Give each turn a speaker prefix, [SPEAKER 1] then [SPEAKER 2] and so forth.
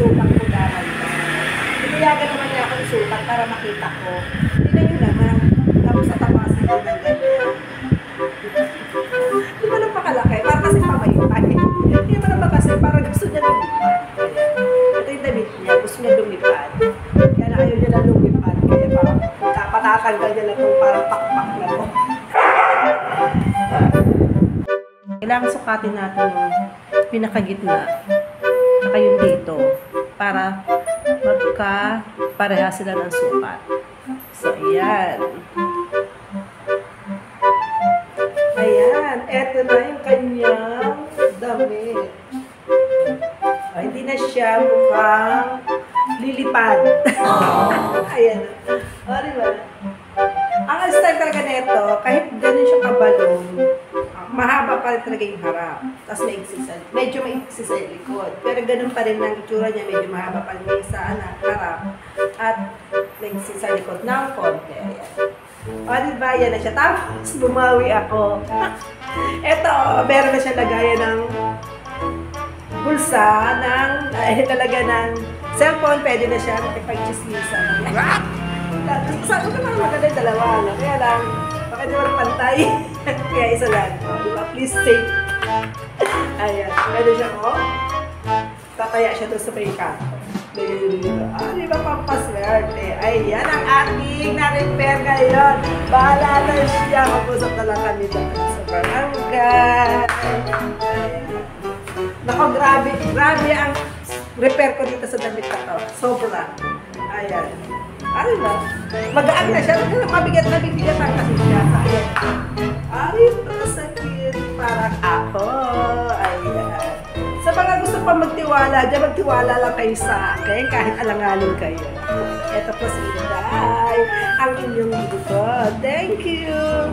[SPEAKER 1] sukat ko dahil. Pinayagan naman niya akong sukat para makita ko. Tignan nyo naman, tapos sa tapasin ko ng ganyan. Di ba lang pakalaki? Para kasi pamayupay. Di ba lang kasi parang gusto niya lumipad. Ito yung damit niya, gusto niya lumipad. Kaya na ayaw niya na lumipad. Kaya parang patatanggal niya na itong parang pakpak na to. Kailangan sukatin natin yung pinakagitna. Saka yung dito. Para magka-pareha sila ng sukat. So, ayan. Ayan. Eto na yung kanyang damit. Hindi na siya mukhang lilipad. Ayan. O, diba? Ang style talaga nito, kahit ganun siya kabalong, mahaba pa rin talaga yung harap. Tapos medyo maiksi sa likod. Pero ganun pa rin ang itsura niya, medyo mahaba pa rin sa harap. At maiksi sa likod ng konti. Ayan. O, diba? Yan na siya. Tapos bumawi ako. Eto, meron na siya lagayan ng bulsa, talaga ng cellphone. Pwede na siya makipag-chismisan. Sabi ko naman maganda yung dalawa. Kaya lang, baka di walang pantay. Kaya isa lang. Diba? Please take. Ayan. Pwede siya ko. Tataya siya doon sa may kanto. Di ba pampaswerte? Ayan ang aking na-repair ngayon. Bahala na siya. Mag-usap na lang kami doon sa barangay. Nako, grabe. Grabe ang repair ko dito sa damit na to. Sobra. Ayan. Ano ba? Mag-aag na siya. Mabigat ang kasi siya. Ayan. Ay, ito sakit. Parang ako. Ayan. Sa mga gusto pa magtiwala, dyan magtiwala lang kayo sa akin kahit alanganin kayo. Ito po si Inday, ang inyong lingkod. Thank you!